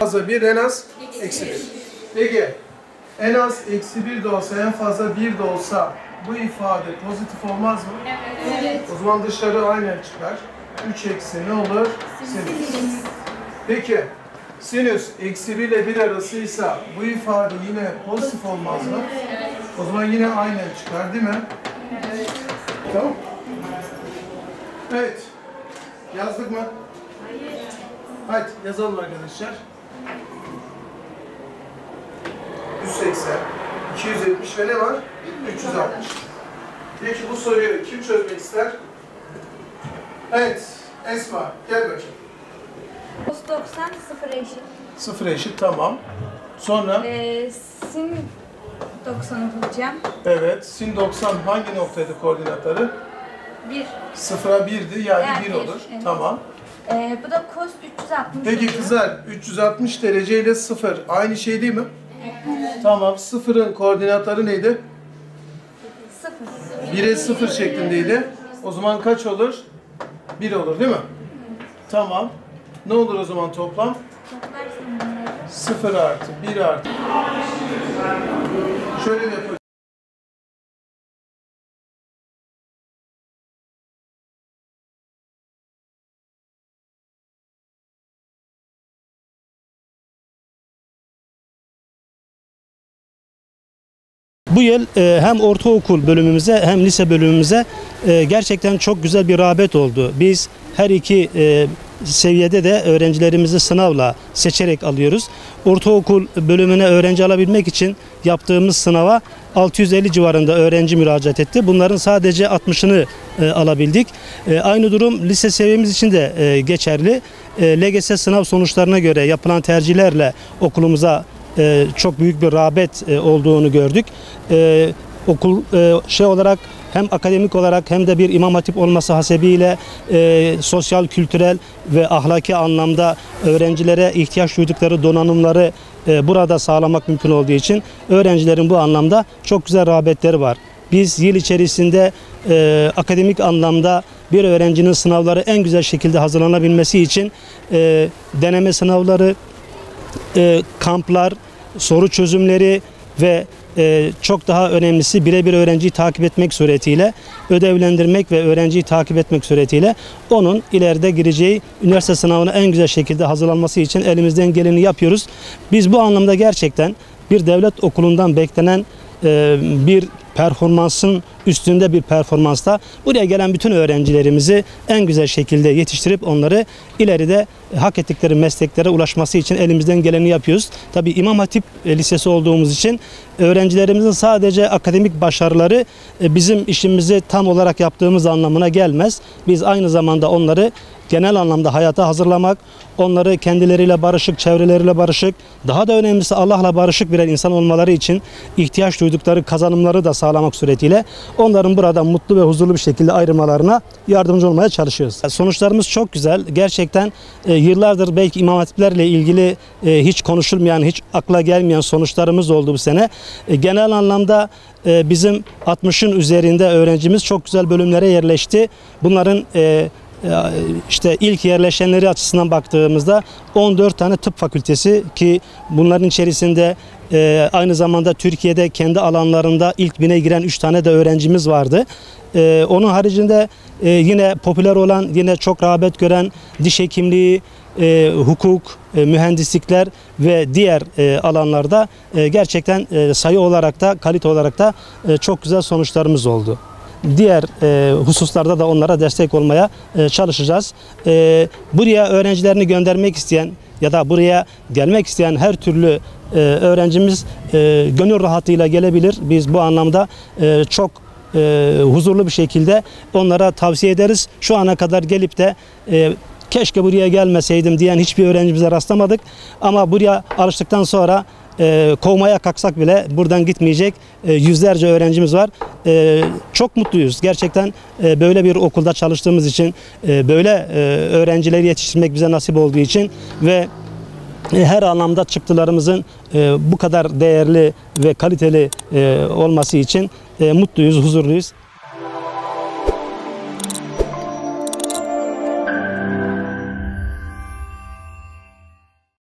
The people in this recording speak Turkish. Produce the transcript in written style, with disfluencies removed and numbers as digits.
fazla 1 en az eksi 1. Peki en az eksi 1 de olsa en fazla 1 de olsa bu ifade pozitif olmaz mı? Evet. O zaman dışarı aynen çıkar. 3 eksi ne olur? Sinüs. Peki sinüs eksi 1 ile 1 arasıysa bu ifade yine pozitif olmaz mı? Evet. O zaman yine aynen çıkar değil mi? Evet. Tamam. Evet. Yazdık mı? Haydi yazalım arkadaşlar. 180, 270 ve ne var? 360. Peki bu soruyu kim çözmek ister? Evet, Esma gel bakayım. Cos 90 sıfır eşit. 0 eşit tamam. Sonra Sin 90'ı bulacağım. evet, sin 90 hangi noktaydı koordinatları? 1. 0'a 1'di yani Yani 1 bir, olur. evet. Tamam. Bu da cos 360 Peki oluyor. kızlar 360 derece ile 0 aynı şey değil mi? Tamam. 0'ın koordinatları neydi? 0. 1'e 0 şeklindeydi. O zaman kaç olur? 1 olur değil mi? Tamam. Ne olur o zaman toplam? Toplarsın bunları. 0 artı 1 artı. Şöyle de yapalım. Bu yıl hem ortaokul bölümümüze hem lise bölümümüze gerçekten çok güzel bir rağbet oldu. Biz her iki seviyede de öğrencilerimizi sınavla seçerek alıyoruz. Ortaokul bölümüne öğrenci alabilmek için yaptığımız sınava 650 civarında öğrenci müracaat etti. Bunların sadece 60'ını alabildik. Aynı durum lise seviyemiz için de geçerli. LGS sınav sonuçlarına göre yapılan tercihlerle okulumuza çok büyük bir rağbet olduğunu gördük. Okul olarak hem akademik olarak hem de bir İmam Hatip olması hasebiyle sosyal, kültürel ve ahlaki anlamda öğrencilere ihtiyaç duydukları donanımları burada sağlamak mümkün olduğu için öğrencilerin bu anlamda çok güzel rağbetleri var. Biz yıl içerisinde akademik anlamda bir öğrencinin sınavları en güzel şekilde hazırlanabilmesi için deneme sınavları, kamplar, soru çözümleri ve çok daha önemlisi birebir öğrenciyi takip etmek suretiyle, ödevlendirmek ve öğrenciyi takip etmek suretiyle onun ileride gireceği üniversite sınavına en güzel şekilde hazırlanması için elimizden geleni yapıyoruz. Biz bu anlamda gerçekten bir devlet okulundan beklenen bir performansın üstünde bir performansta buraya gelen bütün öğrencilerimizi en güzel şekilde yetiştirip onları ileride hak ettikleri mesleklere ulaşması için elimizden geleni yapıyoruz. Tabii İmam Hatip Lisesi olduğumuz için öğrencilerimizin sadece akademik başarıları bizim işimizi tam olarak yaptığımız anlamına gelmez. Biz aynı zamanda onları genel anlamda hayata hazırlamak, onları kendileriyle barışık, çevreleriyle barışık, daha da önemlisi Allah'la barışık birer insan olmaları için ihtiyaç duydukları kazanımları da sağlamak suretiyle onların burada mutlu ve huzurlu bir şekilde ayrılmalarına yardımcı olmaya çalışıyoruz. Sonuçlarımız çok güzel. Gerçekten yıllardır belki İmam Hatiplerle ilgili hiç konuşulmayan, hiç akla gelmeyen sonuçlarımız oldu bu sene. Genel anlamda bizim 60'ın üzerinde öğrencimiz çok güzel bölümlere yerleşti. Bunların işte ilk yerleşenleri açısından baktığımızda 14 tane tıp fakültesi ki bunların içerisinde aynı zamanda Türkiye'de kendi alanlarında ilk 1000'e giren 3 tane de öğrencimiz vardı. Onun haricinde yine popüler olan, yine çok rağbet gören diş hekimliği, hukuk, mühendislikler ve diğer alanlarda gerçekten sayı olarak da kalite olarak da çok güzel sonuçlarımız oldu. Diğer hususlarda da onlara destek olmaya çalışacağız. Buraya öğrencilerini göndermek isteyen ya da buraya gelmek isteyen her türlü öğrencimiz gönül rahatıyla gelebilir. Biz bu anlamda çok huzurlu bir şekilde onlara tavsiye ederiz. Şu ana kadar gelip de keşke buraya gelmeseydim diyen hiçbir öğrencimize rastlamadık. Ama buraya alıştıktan sonra kovmaya kalksak bile buradan gitmeyecek yüzlerce öğrencimiz var. Çok mutluyuz. Gerçekten böyle bir okulda çalıştığımız için, böyle öğrencileri yetiştirmek bize nasip olduğu için ve her anlamda çıktılarımızın bu kadar değerli ve kaliteli olması için mutluyuz, huzurluyuz.